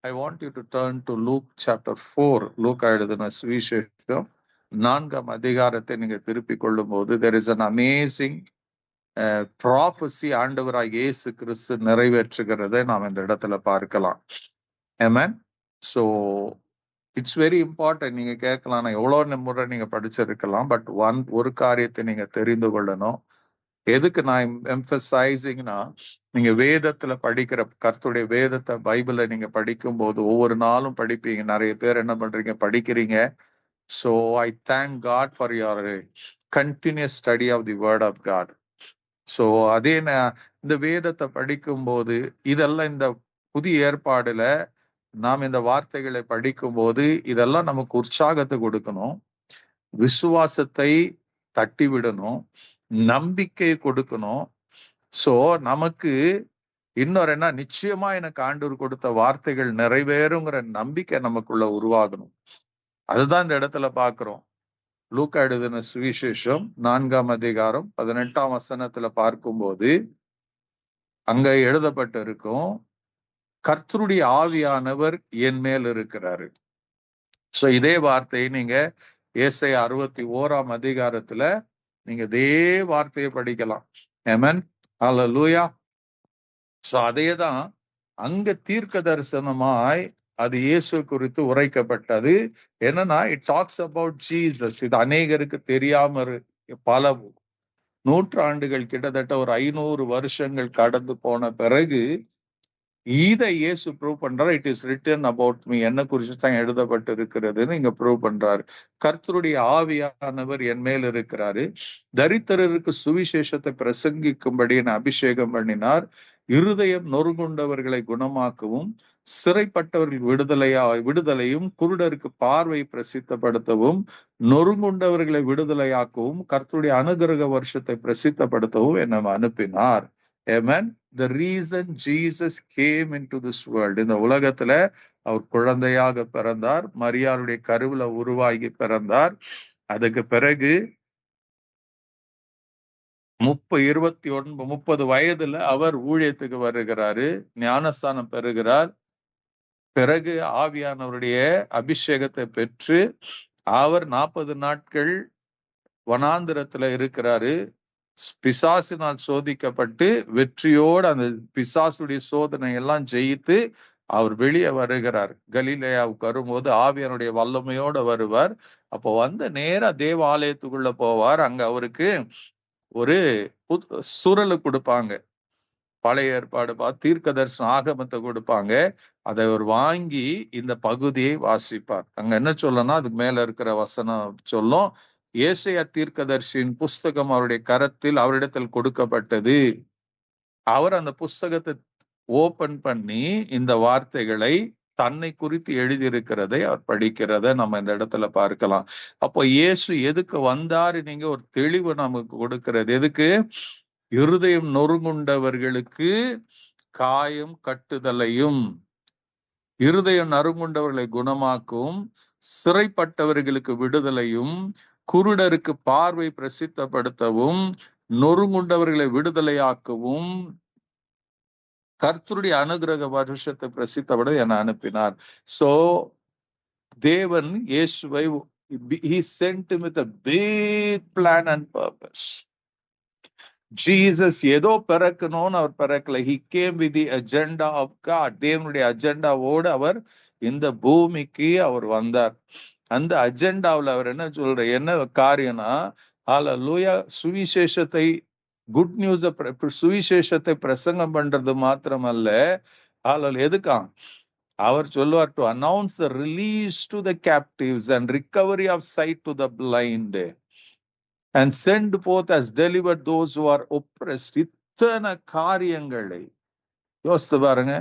I want you to turn to Luke chapter 4. லூக்கா எழுதின சுவிசேஷம் 4ஆம் அதிகாரத்தை நீங்க திருப்பிக் கொள்ளும் போது there is an amazing prophecy ஆண்டவராய் இயேசு கிறிஸ்து நிறைவேற்றுகிறதை நாம் இந்த இடத்துல பார்க்கலாம். Amen. So it's very important. நீங்க கேட்கலாம், நான் எவ்வளவு முறை நீங்க படிச்சிருக்கலாம், பட் ஒரு காரியத்தை நீங்க தெரிந்து கொள்ளணும். எதுக்கு நான் எம்பசைசிங்னா, நீங்க வேதத்துல படிக்கிற கர்த்தருடைய வேதத்தை பைபிளை நீங்க படிக்கும் போது ஒவ்வொரு நாளும் படிப்பீங்க. நிறைய பேர் என்ன பண்றீங்க, படிக்கிறீங்க. So I thank God for your continuous study of the word of God. So அதே இந்த வேதத்தை படிக்கும் போது இதெல்லாம் இந்த புதிய ஏற்பாடுல நாம் இந்த வார்த்தைகளை படிக்கும் போது இதெல்லாம் நமக்கு உற்சாகத்தை கொடுக்கணும், விசுவாசத்தை தட்டி விடணும், நம்பிக்கை கொடுக்கணும். சோ நமக்கு இன்னொரு என்ன, நிச்சயமா எனக்கு ஆண்டவர் கொடுத்த வார்த்தைகள் நிறைவேறுங்கிற நம்பிக்கை நமக்குள்ள உருவாகணும். அதுதான் இந்த இடத்துல பாக்குறோம். லூக்கா எழுதின சுவிசேஷம் 4ஆம் அதிகாரம் 18ஆம் வசனத்துல பார்க்கும்போது அங்க எழுதப்பட்டு இருக்கும், கர்த்தருடைய ஆவியானவர் என் மேல் இருக்கிறாரு. சோ இதே வார்த்தையை நீங்க ஏசாயா 61ஆம் அதிகாரத்துல நீங்க இதே வார்த்தையை படிக்கலாம். ஆமென், ஹல்லேலூயா. சோ அதேதான் அங்க தீர்க்க தரிசனமாய் அது இயேசு குறித்து உரைக்கப்பட்டது. என்னன்னா, இட் டாக்ஸ் அபவுட் ஜீசஸ். இது அநேகருக்கு தெரியாம பல நூற்றாண்டுகள், கிட்டத்தட்ட ஒரு 500 வருஷங்கள் கடந்து போன பிறகு இதை இயேசு ப்ரூவ் பண்றாரு. It is written about me, என்ன குறிச்சு தான் எழுதப்பட்டு இருக்கிறதுன்னு இங்க ப்ரூவ் பண்றாரு. கர்த்தருடைய ஆவியானவர் என் மேல் இருக்கிறாரு, தரித்திரருக்கு சுவிசேஷத்தை பிரசங்கிக்கும்படி என அபிஷேகம் பண்ணினார், இருதயம் நொறுங்குண்டவர்களை குணமாக்கவும், சிறைப்பட்டவர்கள் விடுதலையும், குருடருக்கு பார்வை பிரசித்தப்படுத்தவும், நொறுங்குண்டவர்களை விடுதலையாக்கவும், கர்த்தருடைய அனுகிரக வருஷத்தை பிரசித்தப்படுத்தவும் என்னை அனுப்பினார். Amen. The reason Jesus came into this world, இந்த உலகத்துல அவர் குழந்தையாக பிறந்தார், மரியாளுடைய கருவுல உருவாகி பிறந்தார். அதுக்கு பிறகு 30 வயதுல அவர் ஊழியத்துக்கு வருகிறாரு, ஞானஸ்தானம் பெறுகிறார். பிறகு ஆவியானவருடைய அபிஷேகத்தை பெற்று அவர் 40 நாட்கள் வனாந்திரத்துல இருக்கிறாரு. பிசாசினால் சோதிக்கப்பட்டு வெற்றியோடு அந்த பிசாசுடைய சோதனை எல்லாம் ஜெயித்து அவர் வெளியே வருகிறார். கலிலேயாவுக்கு வரும்போது ஆவியானுடைய வல்லமையோட வருவார். அப்போ நேரா தேவாலயத்துக்குள்ள போவார். அங்க அவருக்கு ஒரு சுரலு கொடுப்பாங்க, பழைய ஏற்பாடு தீர்க்க தரிசன ஆகமத்தை கொடுப்பாங்க. அதை அவர் வாங்கி இந்த பகுதியை வாசிப்பார். அங்க என்ன சொல்லணும்னா, அதுக்கு மேல இருக்கிற வசனம் சொல்லும், ஏசாயா தீர்க்கதரிசியின் புஸ்தகம் அவருடைய கரத்தில் அவரிடத்தில் கொடுக்கப்பட்டது. அவர் அந்த புஸ்தகத்தை ஓபன் பண்ணி இந்த வார்த்தைகளை தன்னை குறித்து எழுதியிருக்கிறதை அவர் படிக்கிறத நம்ம இந்த இடத்துல பார்க்கலாம். அப்போ இயேசு எதுக்கு வந்தாரு, நீங்க ஒரு தெளிவு நமக்கு கொடுக்கிறது. எதுக்கு? இருதயம் நொறுங்குண்டவர்களுக்கு காயம் கட்டுதலையும், இருதயம் நறுங்குண்டவர்களை குணமாக்கும், சிறைப்பட்டவர்களுக்கு விடுதலையும், குருடருக்கு பார்வை பிரசித்தப்படுத்தவும், நொறுங்குண்டவர்களை விடுதலையாக்கவும், கர்த்தருடைய அனுகிரக வருஷத்தை பிரசித்தப்பட என அனுப்பினார். சோ தேவன் இயேசுவை he sent him with a big plan and purpose. Jesus ஏதோ பிறக்கணும்னு அவர் பிறக்கல. he came with the agenda of God. தேவனுடைய அஜெண்டாவோடு அவர் இந்த பூமிக்கு அவர் வந்தார். அந்த அஜெண்டாவில் அவர் என்ன சொல்ற, என்ன காரியம்னா, ஹல்லேலூயா, சுவிசேஷத்தை, குட் நியூஸ், சுவிசேஷத்தை பிரசங்கம் பண்றது மாத்திரமல்ல, எதுக்கா அவர் சொல்லுவார், to announce the release to the captives and recovery of sight to the blind and send forth as delivered those who are oppressed. இத்தனை காரியங்களை யோசித்து பாருங்க.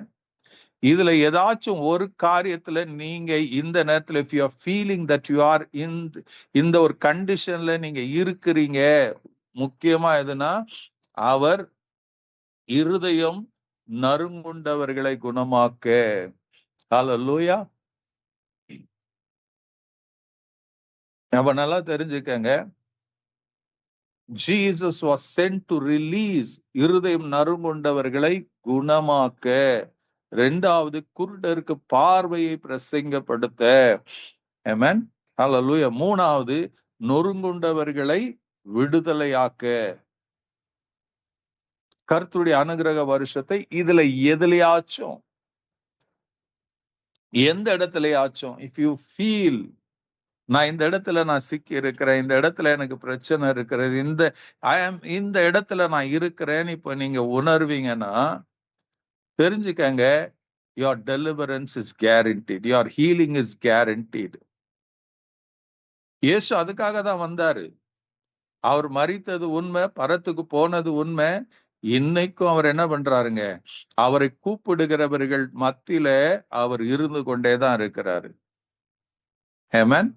இதுல ஏதாச்சும் ஒரு காரியத்துல நீங்க இந்த நேரத்துல if you are feeling that you are in இந்த ஒரு கண்டிஷன்ல நீங்க இருக்கிறீங்க, முக்கியமா எதுனா, அவர் இருதயம் நறுங்குண்டவர்களை குணமாக்க. ஹல்லேலூயா. அப்ப நல்லா தெரிஞ்சுக்கங்க, Jesus was sent to release, இருதயம் நறுங்குண்டவர்களை குணமாக்க. ரெண்டாவது குருடருக்கு பார்வையை பிரசங்கப்படுத்த. ஆமென். ஹல்லேலூயா. மூணாவது நொறுங்குண்டவர்களை விடுதலையாக்க. கர்த்தருடைய அனுகிரக வருஷத்தை இதுல எதுலயாச்சும், எந்த இடத்துலயாச்சும், இஃப் யூ ஃபீல் நான் இந்த இடத்துல நான் சிக்கி இருக்கிறேன், இந்த இடத்துல எனக்கு பிரச்சனை இருக்கிறது, இந்த இடத்துல நான் இருக்கிறேன்னு இப்ப நீங்க உணர்வீங்கன்னா தெரிஞ்சுக்கங்க, your deliverance is guaranteed, your healing is guaranteed. இயேசு அதுக்காக தான் வந்தாரு. அவர் மரித்தது உண்மை, பரத்துக்கு போனது உண்மை. இன்னைக்கும் அவர் என்ன பண்றாருங்க, அவரை கூப்பிடுகிறவர்கள் மத்தியில அவர் இருந்து கொண்டேதான் இருக்கிறாரு. ஆமென்.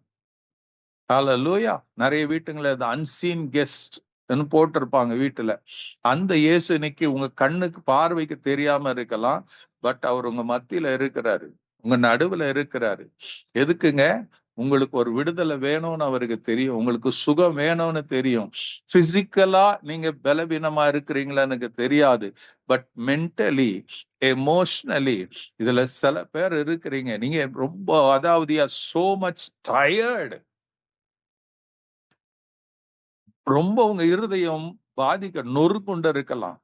ஹல்லேலூயா. நிறைய வீட்டுங்கள அன்சீன் கெஸ்ட் போட்டிருப்பாங்க வீட்டுல. அந்த இயேசு இன்னைக்கு உங்க கண்ணுக்கு பார்வைக்கு தெரியாம இருக்கலாம், பட் அவர் உங்க மத்தியில இருக்கிறாரு, உங்க நடுவுல இருக்கிறாரு. எதுக்குங்க? உங்களுக்கு ஒரு விடுதலை வேணும்னு அவருக்கு தெரியும், உங்களுக்கு சுகம் வேணும்னு தெரியும். பிசிக்கலா நீங்க பலவீனமா இருக்கிறீங்களா எனக்கு தெரியாது, பட் மென்டலி, எமோஷனலி இதுல சில பேர் இருக்கிறீங்க, நீங்க ரொம்ப, அதாவது so much tired. ரொம்ப உங்க இருதயம் பாதிக்க நொறுக்கொண்டு இருக்கலாம்.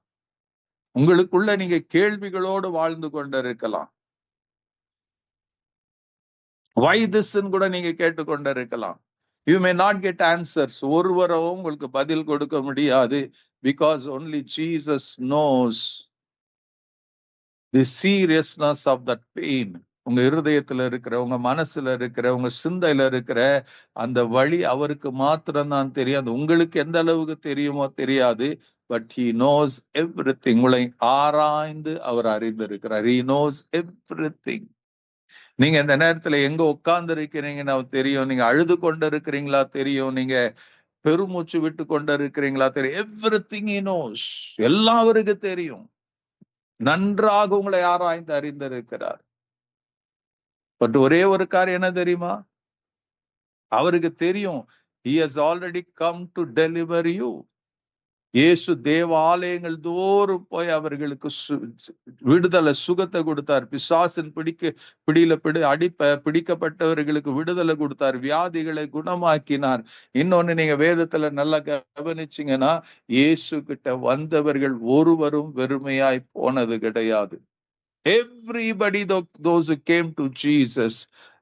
உங்களுக்குள்ள நீங்க கேள்விகளோடு வாழ்ந்து கொண்டு இருக்கலாம். why this கூட நீங்க கேட்டுக்கொண்டு இருக்கலாம். you may not get answers. ஒருவரும் உங்களுக்கு பதில் கொடுக்க முடியாது. because only Jesus knows the seriousness of that pain. உங்க இருதயத்துல இருக்கிற, உங்க மனசுல இருக்கிற, உங்க சிந்தையில இருக்கிற அந்த வழி அவருக்கு மாத்திரம்தான் தெரியாது. உங்களுக்கு எந்த அளவுக்கு தெரியுமோ தெரியாது, பட் he knows everything. உங்களை ஆராய்ந்து அவர் அறிந்திருக்கிறார். he knows everything. நீங்க இந்த நேரத்துல எங்க உட்கார்ந்து இருக்கிறீங்கன்னு தெரியும், நீங்க அழுது கொண்டு இருக்கிறீங்களா தெரியும், நீங்க பெருமூச்சு விட்டு கொண்டு இருக்கிறீங்களா தெரியும். everything he knows. எல்லாம் அவருக்கு தெரியும். நன்றாக உங்களை ஆராய்ந்து அறிந்திருக்கிறார். பட் ஒரே ஒரு காரியம் என்ன தெரியுமா, அவருக்கு தெரியும், he has already come to deliver you. இயேசு தேவாலயங்கள் தோறும் போய் அவர்களுக்கு விடுதலை, சுகத்தை கொடுத்தார். பிசாசின் பிடியில பிடிக்கப்பட்டவர்களுக்கு விடுதலை கொடுத்தார், வியாதிகளை குணமாக்கினார். இன்னொன்னு நீங்க வேதத்துல நல்லா கவனிச்சீங்கன்னா, இயேசு கிட்ட வந்தவர்கள் ஒருவரும் வெறுமையாய் போனது கிடையாது. Everybody, those who came to Jesus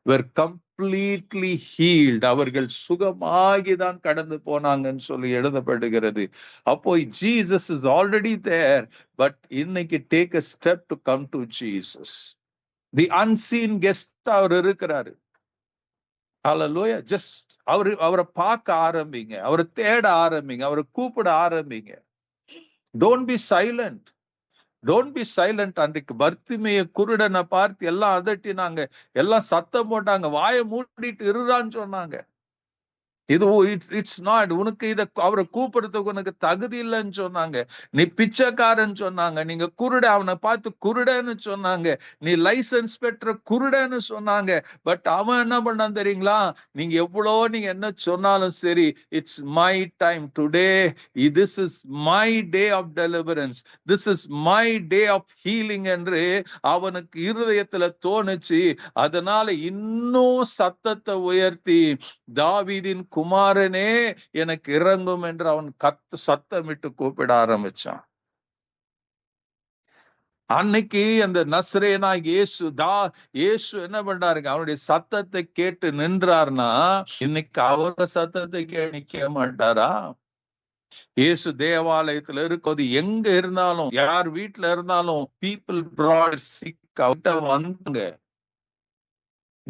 were completely healed. அவர்கள் சுகமாகிதான் கடந்து போனாங்கன்னு சொல்லி எழுதப்படுகிறது. அப்போ Jesus is already there, but இன்னைக்கு take a step to come to Jesus. The unseen guest அவர் இருக்கிறாரு. Hallelujah. just அவரை பார்க்க ஆரம்பிங்க, அவரை தேட ஆரம்பிங்க, அவரை கூப்பிட ஆரம்பிங்க. don't be silent. Don't be silent. அன்றைக்கு பர்த்திமேய குருடனை பார்த்து எல்லாம் அதட்டினாங்க, எல்லாம் சத்தம் போட்டாங்க, வாயை மூடிட்டு இருறான்னு சொன்னாங்க. இது இட்ஸ் நாட், உனக்கு இத அவரை கூப்பிடுறதுக்கு உனக்கு தகுதி இல்லைன்னு சொன்னாங்க. நீ பிச்சைக்காரன் சொன்னாங்க, நீங்க குருட, அவனை பார்த்து குருடன்னு சொன்னாங்க, நீ லைசன்ஸ் பெற்ற குருடன்னு சொன்னாங்க. பட் அவன் என்ன பண்ணான் தெரியுங்களா, நீங்க எவ்வளோ நீங்க என்ன சொன்னாலும் சரி, it's my time today, this is my day of deliverance, this is my day of healing என்று அவனுக்கு இருதயத்துல தோணுச்சு. அதனால இன்னும் சத்தத்தை உயர்த்தி, தாவீதின் குமாரனே எனக்கு இறங்கும் என்று அவன் சத்தமிட்டு கூப்பிட ஆரம்பிச்சான். அன்னைக்கு அந்த நசரேனா இயேசு என்ன பண்றாருங்க, அவனுடைய சத்தத்தை கேட்டு நின்றார்னா, இன்னைக்கு அவர சத்தத்தை நிக்க மாட்டாரா? இயேசு தேவாலயத்துல இருக்கும்போது எங்க இருந்தாலும், யார் வீட்டுல இருந்தாலும், people brought sick அவர்கிட்ட வந்தாங்க.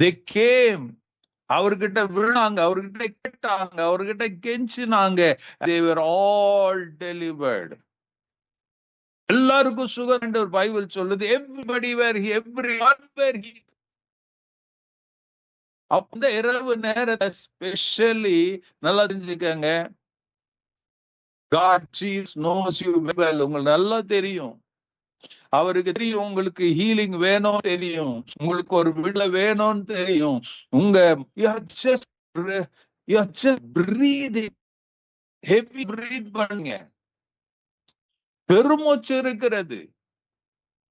they came, அவர்கிட்ட விழுந்தாங்க, அவர்கிட்ட கேட்டாங்க, அவர்கிட்ட கெஞ்சினாங்க. they were all delivered. எல்லாருக்கும் சுகம் என்று பைபிள் சொல்லுது. everybody were he, everyone were he. அந்த இரவு நேரத்தை ஸ்பெஷலி நல்லா தெரிஞ்சுக்கங்க, God Jesus knows you well. உங்களுக்கு நல்லா தெரியும், அவருக்கு தெரியும் உங்களுக்கு ஹீலிங் வேணும் தெரியும், உங்களுக்கு ஒரு விடுதலை வேணும்னு தெரியும். உங்க just breathing, heavy breathe பண்ணுங்க, பெருமூச்சு இருக்கிறது.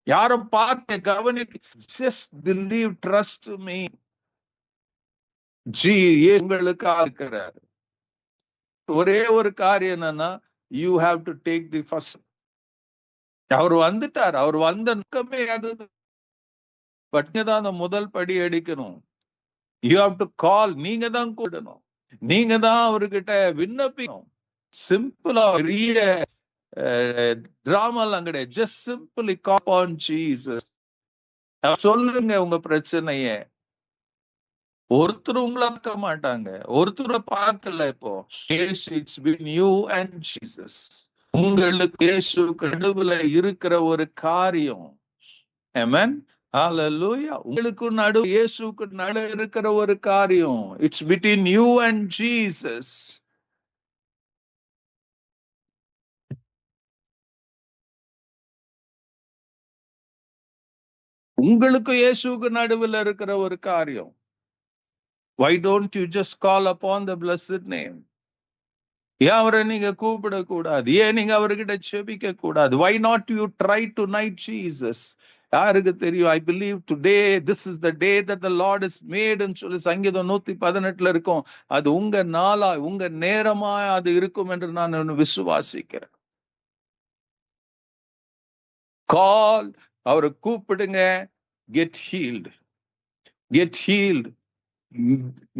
யாரும் பார்க்க கவனிக்க, just believe, trust me. உங்களுக்காக இருக்கிறார். ஒரே ஒரு காரியம் என்னன்னா, you have to take the first. அவர் வந்துட்டார், அவர் வந்த நோக்கமே அது. பட் நீங்க தான் அந்த முதல் படி எடுக்கணும். You have to call. நீங்க தான் கூடணும், நீங்க தான் அவர்கிட்ட விண்ணப்பிக்கணும். சிம்பிளா பெரிய டிராமாலாம் கிடையாது. Just simply call on Jesus. சொல்லுங்க உங்க பிரச்சனைய. ஒருத்தர் உங்களை பார்க்க மாட்டாங்க, ஒருத்தரை பார்க்கல. இப்போ it's between you and Jesus. உங்களுக்கு இயேசுவுக்கு நடுவுல இருக்கிற ஒரு காரியம். ஆமென், ஹalleluya. உங்களுக்கு நடுவு இயேசுவுக்கு நடுவுல இருக்கிற ஒரு காரியம். It's between you and Jesus. உங்களுக்கு இயேசுவுக்கு நடுவுல இருக்கிற ஒரு காரியம். Why don't you just call upon the blessed name? ஏன் அவரை நீங்க கூப்பிடக்கூடாது? ஏன் நீங்க அவர்கிட்ட செபிக்க கூடாது? Why not you try tonight Jesus? யாருக்கு தெரியும்? I believe today this is the day that the Lord has made ன்னு சொல்லி சங்கீதம் 118 இருக்கும். அது உங்க நாளா, உங்க நேரமா அது இருக்கும் என்று நான் விசுவாசிக்கிறேன். கால், அவரை கூப்பிடுங்க. Get healed, get healed.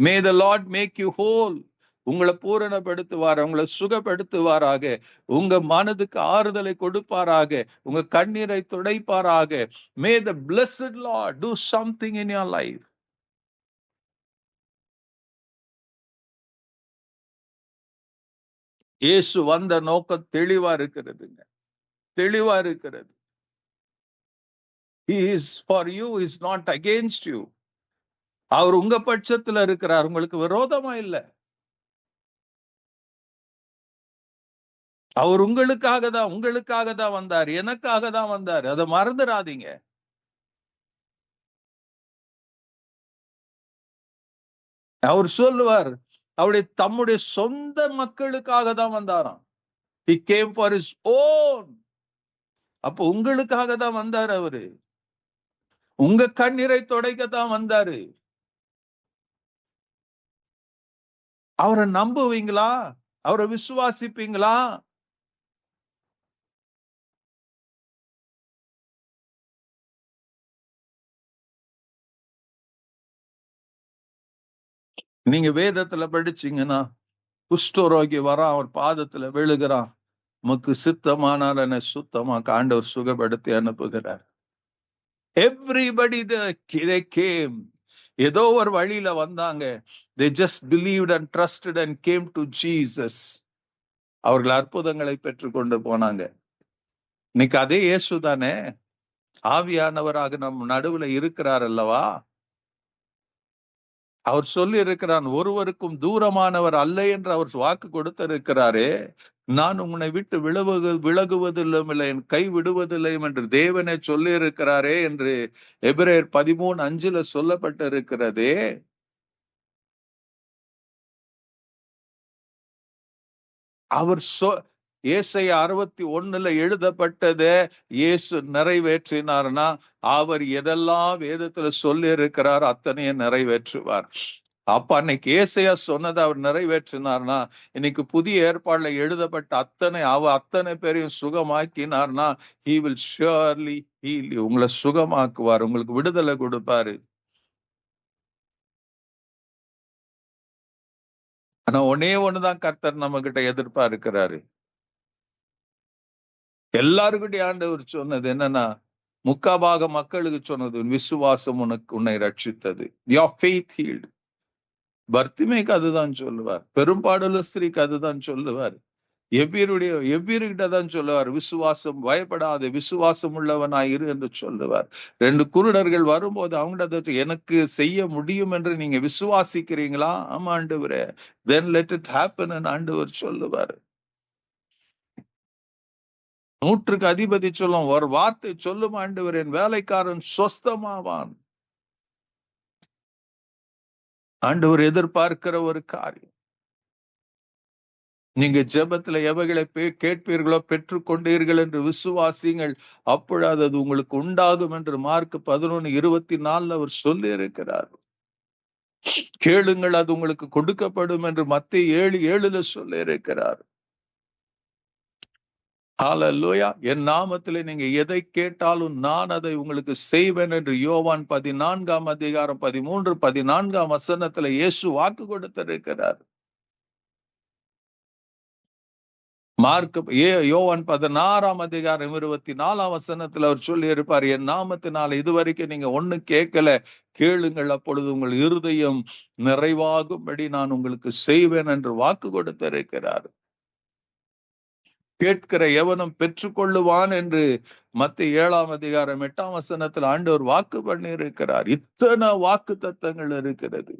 May the Lord make you whole. உங்களை பூரணப்படுத்துவார், உங்களை சுகப்படுத்துவாராக, உங்க மனதுக்கு ஆறுதலை கொடுப்பாராக, உங்க கண்ணீரை துடைப்பாராக. May the blessed Lord do something in your life. இயேசு வந்த நோக்கம் தெளிவா இருக்கிறதுங்க, தெளிவா இருக்கிறது. He is for you, he is not against you. அவர் உங்க பட்சத்துல இருக்கிறார், உங்களுக்கு விரோதமா இல்லை. அவர் உங்களுக்காக தான் வந்தார், எனக்காக தான் வந்தார். அதை மறந்துடாதீங்க. அவர் சொல்லுவார், அவருடைய தம்முடைய சொந்த மக்களுக்காக தான் வந்தாராம். He came for his own. அப்போ உங்களுக்காக தான் வந்தார். அவரு உங்க கண்ணீரை துடைக்கத்தான் வந்தாரு. அவரை நம்புவீங்களா? அவரை விசுவாசிப்பீங்களா? நீங்க வேதத்துல படிச்சீங்கன்னா, குஷ்டரோகி வரான், அவர் பாதத்துல விழுகிறான். உமக்கு சித்தமானால் என்னை சுத்தமாக்க ஆண்டவர் சுகப்படுத்தி அனுப்புகிறார். Everybody they came. ஏதோ ஒரு வழியில வந்தாங்க. They just believed and trusted and came to Jesus. அவர்கள் அற்புதங்களை பெற்றுக்கொண்டு போனாங்க. இன்னைக்கு அதே இயேசு தானே ஆவியானவராக நம் நடுவுல இருக்கிறார் அல்லவா? அவர் சொல்லி இருக்கிறான், ஒருவருக்கும் தூரமானவர் அல்ல என்று அவர் வாக்கு கொடுத்திருக்கிறாரே. நான் உன்னை விட்டு விலகுவதில்லை, என் கை விடுவதில்லை என்று தேவனே சொல்லி இருக்கிறாரே என்று எபிரேயர் 13:5 சொல்லப்பட்டிருக்கிறதே. அவர் ஏசாயா 61 எழுதப்பட்டதே இயேசு நிறைவேற்றினார்னா, அவர் எதெல்லாம் வேதத்துல சொல்லி இருக்கிறார் அத்தனையும் நிறைவேற்றுவார். அப்ப அன்னைக்கு ஏசாயா சொன்னதை அவர் நிறைவேற்றினார்னா, இன்னைக்கு புதிய ஏற்பாடுல எழுதப்பட்ட அத்தனை பேரையும் சுகமாக்கினார்னா, he will surely heal you. உங்களை சுகமாக்குவார், உங்களுக்கு விடுதலை கொடுப்பாரு. ஆனா ஒண்ணுதான் கர்த்தர் நம்ம கிட்ட எதிர்பார்க்கிறாரு. எல்லாருக்கிட்டையும் ஆண்டவர் சொன்னது என்னன்னா, முக்காபாக மக்களுக்கு சொன்னது, விசுவாசம் உன்னை ரட்சித்தது. Your faith healed. பர்த்திமேக்கு அதுதான் சொல்லுவார், பெரும்பாடுள்ள ஸ்திரீக்கு அதுதான் சொல்லுவார், எவ்வியர்கிட்ட தான் சொல்லுவார், விசுவாசம் பயப்படாத விசுவாசம் உள்ளவனாயிரு என்று சொல்லுவார். 2 குருடர்கள் வரும்போது அவங்கள்ட்ட, எனக்கு செய்ய முடியும் என்று நீங்க விசுவாசிக்கிறீங்களா? ஆமா ஆண்டவரே, then let it happen என்று ஆண்டவர் சொல்லுவார். 100க்கு அதிபதி சொல்லும், ஒரு வார்த்தை சொல்லும் ஆண்டவர், என் வேலைக்காரன் சொஸ்தமாவான். ஆண்டவர் எதிர்பார்க்கிற ஒரு காரியம். நீங்க ஜெபத்துல எவைகளை கேட்பீர்களோ பெற்றுக்கொண்டீர்கள் என்று விசுவாசிங்கள், அப்பொழுது அது உங்களுக்கு உண்டாகும் என்று மார்க் 11:24 அவர் சொல்லி இருக்கிறார். கேளுங்கள், அது உங்களுக்கு கொடுக்கப்படும் என்று மத்தேயு 7:7 சொல்லி இருக்கிறார். ஹல்லேலூயா. என் நாமத்திலே நீங்க எதை கேட்டாலும் நான் அதை உங்களுக்கு செய்வேன் என்று யோவான் 14:13-14 இயேசு வாக்கு கொடுத்திருக்கிறார். யோவான் 16:24 அவர் சொல்லி இருப்பார், என் நாமத்தினால இதுவரைக்கும் நீங்க ஒண்ணு கேட்கல, கேளுங்கள், அப்பொழுது உங்கள் இருதயம் நிறைவாகும்படி நான் உங்களுக்கு செய்வேன் என்று வாக்கு கொடுத்திருக்கிறார். கேட்கிற எவனும் பெற்றுக்கொள்ளுவான் என்று மத்தேயு 7:8 ஆண்டவர் வாக்கு பண்ணி இருக்கிறார். இத்தனை வாக்கு தத்தங்கள் இருக்கிறது.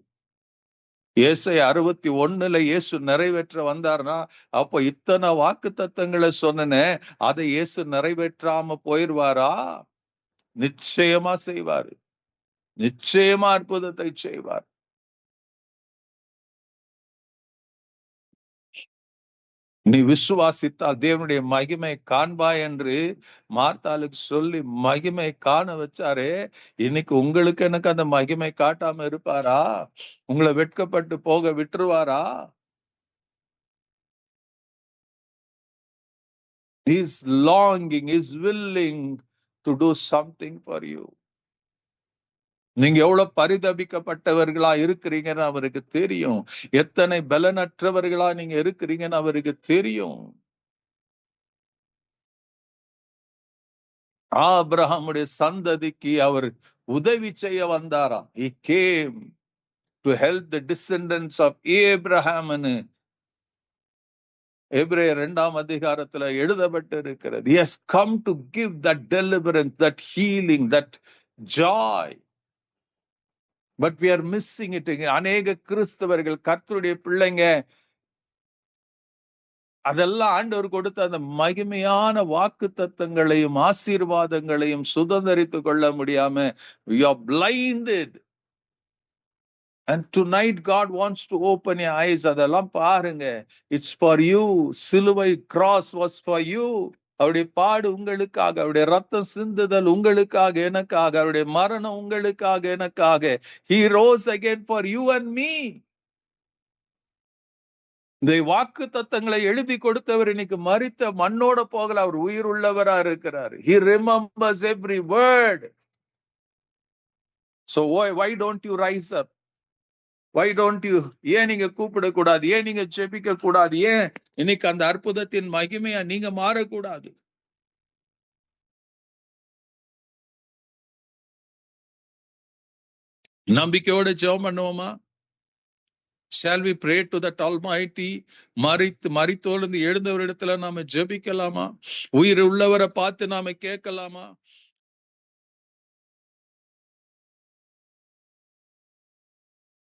ஏசாயா 61 இயேசு நிறைவேற்ற வந்தார்னா, அப்ப இத்தனை வாக்கு தத்தங்களை சொன்னனே, அதை இயேசு நிறைவேற்றாம போயிருவாரா? நிச்சயமா செய்வாரு. நிச்சயமா அற்புதத்தை செய்வார். நீ விசுவாசித்தால் தேவனுடைய மகிமை காண்பாய் என்று மார்த்தாளுக்கு சொல்லி மகிமை காண வச்சாரே, இன்னைக்கு உங்களுக்கு எனக்கு அந்த மகிமை காட்டாம இருப்பாரா? உங்களை வெட்கப்பட்டு போக விட்டுருவாரா? He is longing, he is willing to do something for you. நீங்க எவ்வளவு பரிதபிக்கப்பட்டவர்களா இருக்கிறீங்கன்னு அவருக்கு தெரியும். எத்தனை பலனற்றவர்களா நீங்க இருக்கிறீங்கன்னு அவருக்கு தெரியும். ஆபிரகாமுடைய சந்ததிக்கு அவர் உதவி செய்ய வந்தாராம். He came to help the descendants of Abraham. எபிரேயர் 2 எழுதப்பட்டு இருக்கிறது. He has come to give that deliverance, that healing, that joy. But we are missing it. அநேக கிறிஸ்தவர்கள், கர்த்தருடைய பிள்ளைங்க, அதெல்லாம் ஆண்டவர் கொடுத்த அந்த மகிமையான வாக்கு தத்தங்களையும் ஆசீர்வாதங்களையும் சுதந்திரித்துக் கொள்ள முடியாம we are blinded. And tonight God wants to open your eyes. அதெல்லாம் பாருங்க. It's for you. சிலுவை cross was for you. அவருடைய பாடு உங்களுக்காக, அவருடைய ரத்தம் சிந்துதல் உங்களுக்காக எனக்காக, அவருடைய மரணம் உங்களுக்காக எனக்காக. He rose again for you and me. இந்த வாக்கு தத்தங்களை எழுதி கொடுத்தவர் இன்னைக்கு மரித்த மண்ணோட போகல, அவர் உயிர் உள்ளவரா இருக்கிறார். He remembers every word. So why don't you rise up? Why don't you? ஏன் நீங்க கூப்பிடக்கூடாது? ஏன் நீங்க ஜெபிக்க கூடாது? ஏன் இன்னைக்கு அந்த அற்புதத்தின் மகிமையா நீங்க மாறக்கூடாது? நம்பிக்கையோட ஜெபம் பண்ணுவோமா? Shall we pray to that Almighty? மரித்தோழ்ந்து எழுந்தவரிடத்துல நாம ஜெபிக்கலாமா? உயிர் உள்ளவரை பார்த்து நாம கேட்கலாமா?